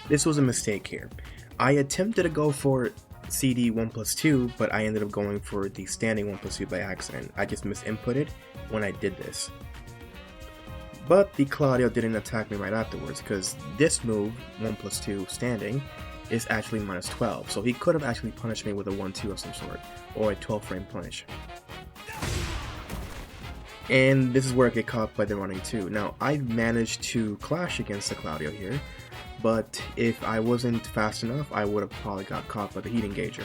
This was a mistake here. I attempted to go for CD 1+2, but I ended up going for the standing 1+2 by accident. I just misinputted when I did this. But the Claudio didn't attack me right afterwards, because this move, 1+2 standing, is actually -12, so he could have actually punished me with a 1-2 of some sort, or a 12 frame punish. And this is where I get caught by the running 2. Now, I managed to clash against the Claudio here, but if I wasn't fast enough, I would have probably got caught by the heat engager.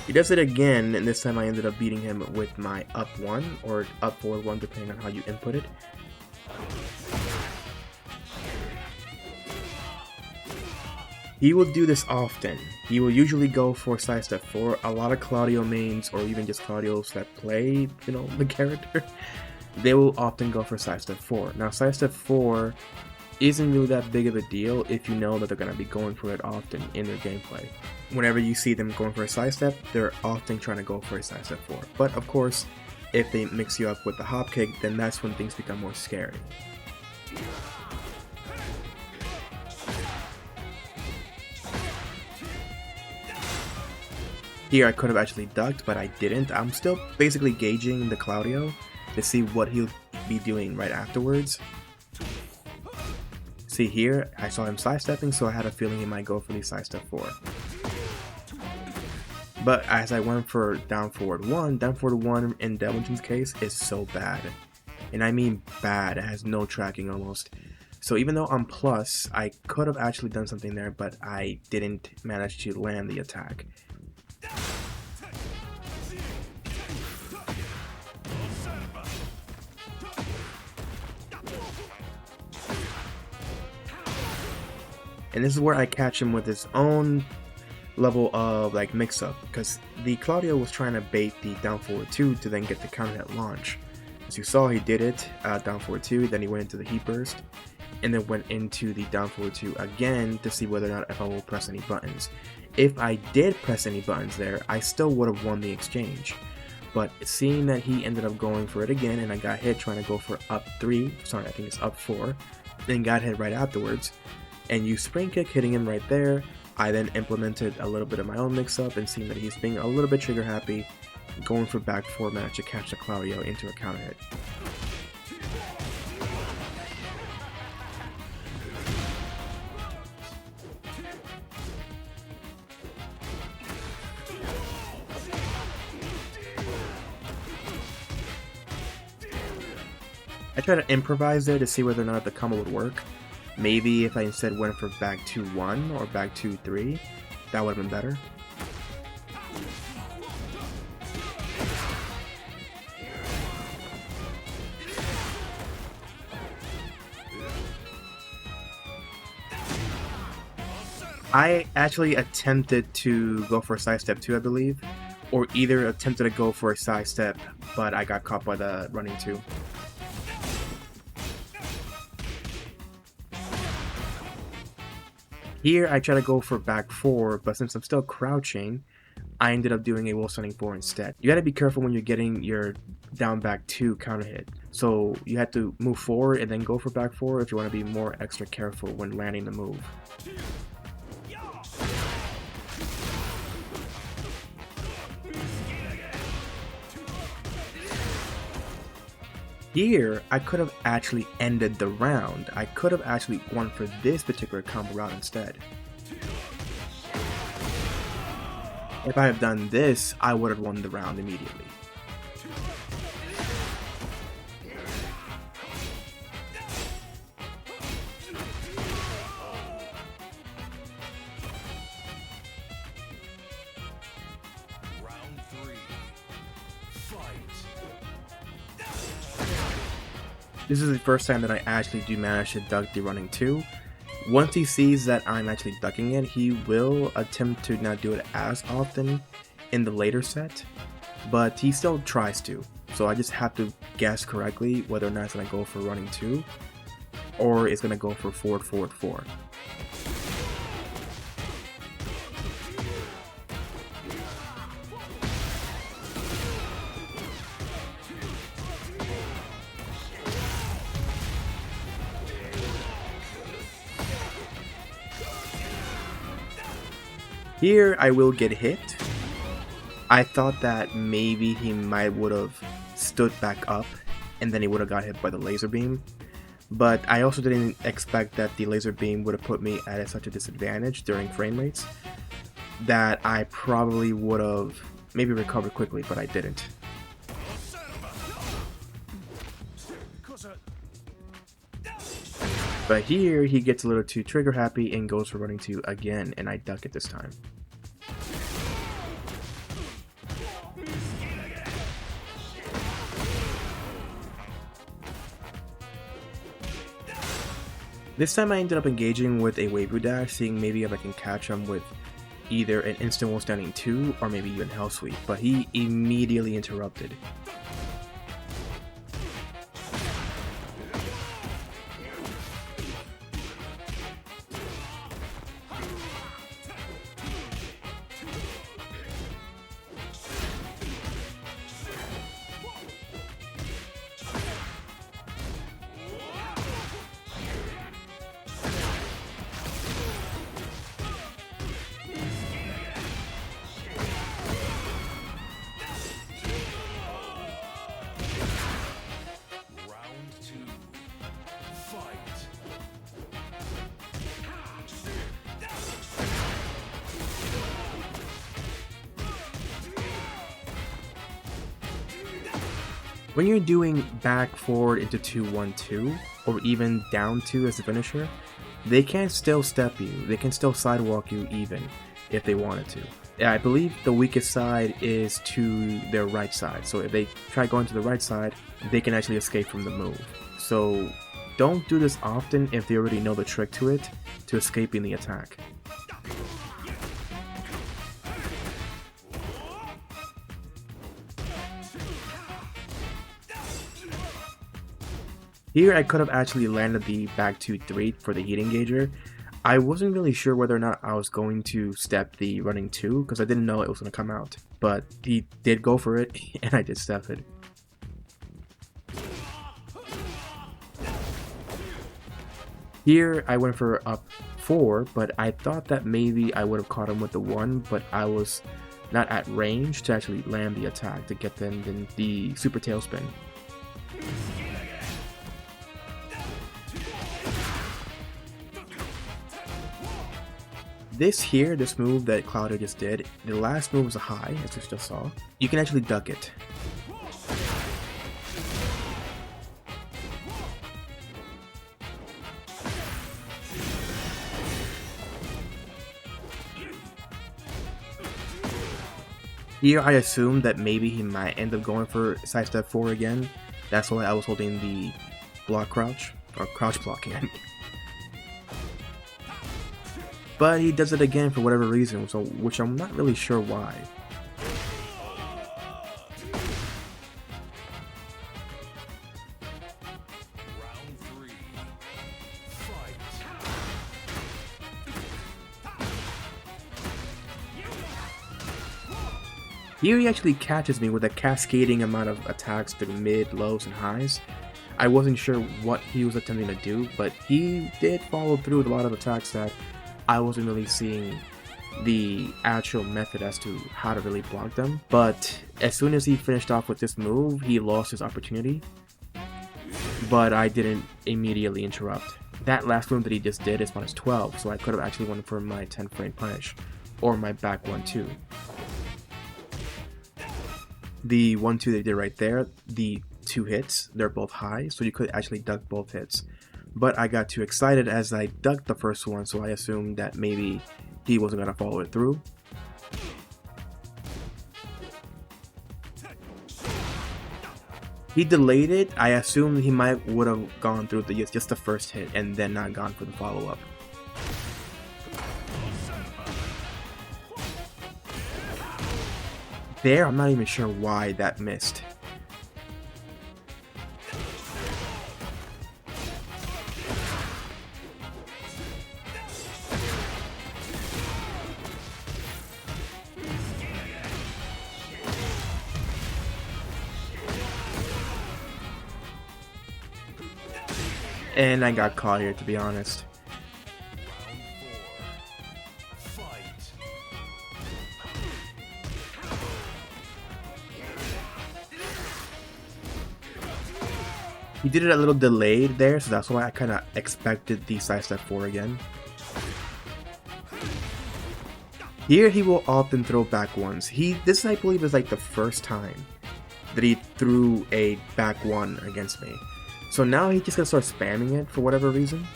He does it again, and this time I ended up beating him with my up 1, or up forward 1, depending on how you input it. He will do this often. He will usually go for side step 4. A lot of Claudio mains, or even just Claudios that play, the character, they will often go for side step 4. Now, side step 4 isn't really that big of a deal if you know that they're going to be going for it often in their gameplay. Whenever you see them going for a side step, they're often trying to go for a side step 4. But of course, if they mix you up with the hop kick, then that's when things become more scary. Here I could have actually ducked, but I didn't. I'm still basically gauging the Claudio to see what he'll be doing right afterwards. See here, I saw him sidestepping, so I had a feeling he might go for the sidestep 4. But as I went for down forward 1 in Delusion's case is so bad. And I mean bad, it has no tracking almost. So even though I'm plus, I could have actually done something there, but I didn't manage to land the attack. And this is where I catch him with his own level of mix-up, because the Claudio was trying to bait the down forward 2 to then get the counter hit launch. As you saw, he did it, down forward 2, then he went into the heat burst, and then went into the down forward 2 again to see whether or not if I will press any buttons. If I did press any buttons there, I still would have won the exchange. But seeing that he ended up going for it again, and I got hit trying to go for up 3, sorry, I think it's up 4, then got hit right afterwards, and you spring kick hitting him right there, I then implemented a little bit of my own mix-up, and seeing that he's being a little bit trigger happy, going for back 4 managed to catch the Claudio into a counter hit. I tried to improvise there to see whether or not the combo would work. Maybe if I instead went for back 2-1 or back 2-3, that would have been better. I actually attempted to go for a side step 2, I believe, or either attempted to go for a side step, but I got caught by the running 2. Here I try to go for back 4, but since I'm still crouching, I ended up doing a wall stunning 4 instead. You gotta be careful when you're getting your down back 2 counter hit. So you have to move forward and then go for back 4 if you want to be more extra careful when landing the move. Here, I could have actually ended the round. I could have actually won for this particular combo route instead. If I had done this, I would have won the round immediately. Round 3. Fight. This is the first time that I actually do manage to duck the running 2. Once he sees that I'm actually ducking it, he will attempt to not do it as often in the later set, but he still tries to. So I just have to guess correctly whether or not it's going to go for running 2 or it's going to go for forward, forward, 4. Here I will get hit. I thought that maybe he might would have stood back up and then he would have got hit by the laser beam. But I also didn't expect that the laser beam would have put me at such a disadvantage during frame rates that I probably would have maybe recovered quickly, but I didn't. But here he gets a little too trigger happy and goes for running 2 again, and I duck it this time. This time I ended up engaging with a Weibo dash, seeing maybe if I can catch him with either an instant wall standing 2 or maybe even hell sweep, but he immediately interrupted. When you're doing back forward into 2-1-2 or even down 2 as the finisher, they can still step you, they can still sidewalk you even if they wanted to. Yeah, I believe the weakest side is to their right side, so if they try going to the right side, they can actually escape from the move. So don't do this often if they already know the trick to it, to escaping the attack. Here I could have actually landed the back 2-3 for the heat engager. I wasn't really sure whether or not I was going to step the running 2 because I didn't know it was going to come out. But he did go for it and I did step it. Here I went for up 4, but I thought that maybe I would have caught him with the 1, but I was not at range to actually land the attack to get them in the super tailspin. This move that Clouder just did, the last move was a high, as you just saw. You can actually duck it. Here I assumed that maybe he might end up going for sidestep 4 again. That's why I was holding the block crouch, or crouch blocking. But he does it again for whatever reason, so which I'm not really sure why. Round 3. Fight. Here he actually catches me with a cascading amount of attacks through mid, lows, and highs. I wasn't sure what he was attempting to do, but he did follow through with a lot of attacks that I wasn't really seeing the actual method as to how to really block them. But as soon as he finished off with this move, he lost his opportunity. But I didn't immediately interrupt. That last move that he just did is -12, so I could have actually went for my 10 frame punish or my back 1-2. The 1-2 they did right there, the 2 hits, they're both high, so you could actually duck both hits. But I got too excited as I ducked the first one, so I assumed that maybe he wasn't going to follow it through. He delayed it. I assumed he would have gone through just the first hit and then not gone for the follow-up. There, I'm not even sure why that missed. And I got caught here, to be honest. Round 4. Fight. He did it a little delayed there, so that's why I kind of expected the sidestep 4 again. Here he will often throw back ones. This I believe is like the first time that he threw a back one against me. So now he's just gonna start spamming it for whatever reason.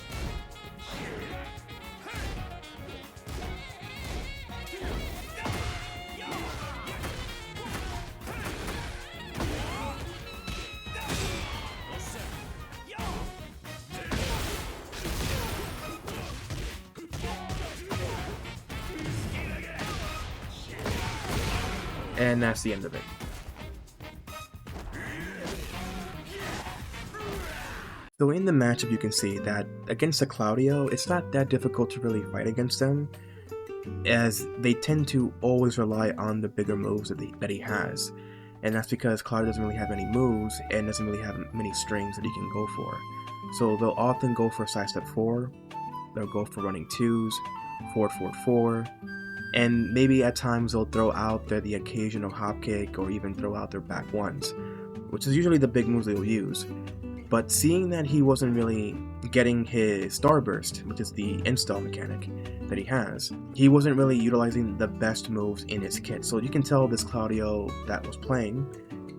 And that's the end of it. So in the matchup you can see that against the Claudio, it's not that difficult to really fight against them, as they tend to always rely on the bigger moves that he has. And that's because Claudio doesn't really have any moves and doesn't really have many strings that he can go for. So they'll often go for sidestep 4, they'll go for running 2s, forward forward 4, and maybe at times they'll throw out the occasional hop kick or even throw out their back ones, which is usually the big moves they'll use. But seeing that he wasn't really getting his Starburst, which is the install mechanic that he has, he wasn't really utilizing the best moves in his kit. So you can tell this Claudio that was playing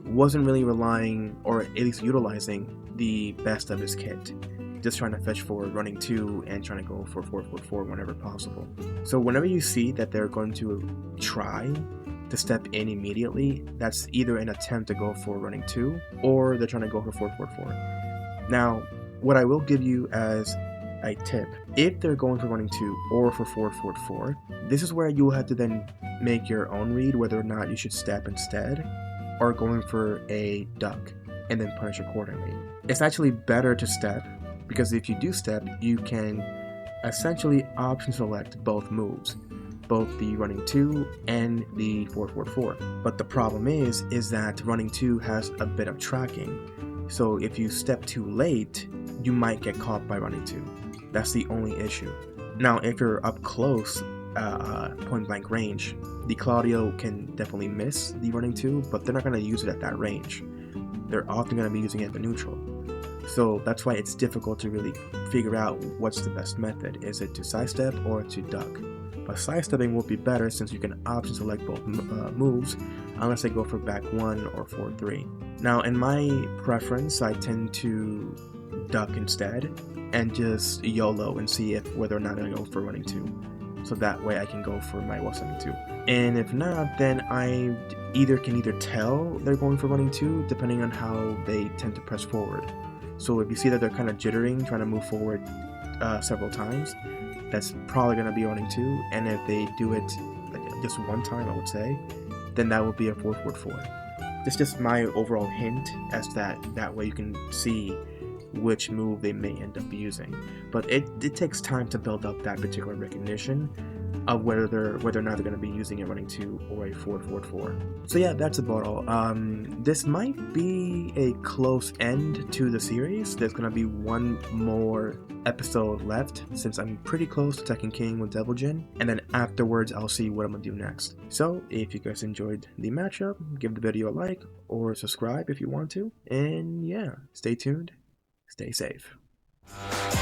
wasn't really relying, or at least utilizing, the best of his kit. Just trying to fetch forward, running 2, and trying to go for forward forward 4 whenever possible. So whenever you see that they're going to try to step in immediately, that's either an attempt to go for running 2, or they're trying to go for forward forward 4. Now, what I will give you as a tip, if they're going for running 2 or for forward forward 4, this is where you'll have to then make your own read whether or not you should step instead, or going for a duck and then punish accordingly. It's actually better to step, because if you do step, you can essentially option select both moves, both the running 2 and the forward forward 4. But the problem is that running 2 has a bit of tracking. So if you step too late, you might get caught by running 2. That's the only issue. Now, if you're up close, point blank range, the Claudio can definitely miss the running 2, but they're not going to use it at that range. They're often going to be using it at the neutral. So that's why it's difficult to really figure out what's the best method. Is it to sidestep or to duck? But sidestepping will be better since you can option select both moves, unless they go for back 1 or forward 3. Now, in my preference, I tend to duck instead and just YOLO and see whether or not I go for running 2. So that way I can go for my 172. And if not, then I can either tell they're going for running 2 depending on how they tend to press forward. So if you see that they're kind of jittering, trying to move forward several times, that's probably going to be running 2. And if they do it just one time, I would say, then that would be a forward forward 4. It's just my overall hint, as that way you can see which move they may end up using. But it takes time to build up that particular recognition of whether or not they're going to be using a running 2 or a forward forward 4. So yeah, that's about all. This might be a close end to the series. There's going to be one more episode left, since I'm pretty close to Tekken King with Devil Jin, and then afterwards I'll see what I'm going to do next. So if you guys enjoyed the matchup, give the video a like or subscribe if you want to, and yeah, stay tuned, stay safe.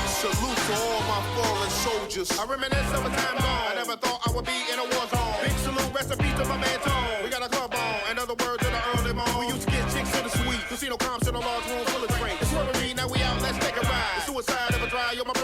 Salute to all my fallen soldiers. I reminisce of a time gone. I never thought I would be in a war zone. Big salute, recipe to my man Tone. We got a club on. In other words, in the early morning. We used to get chicks in the suite. Casino comps in a large room full of drinks. It's worrying, now we out, let's take a ride. The suicide of a dry, yo, my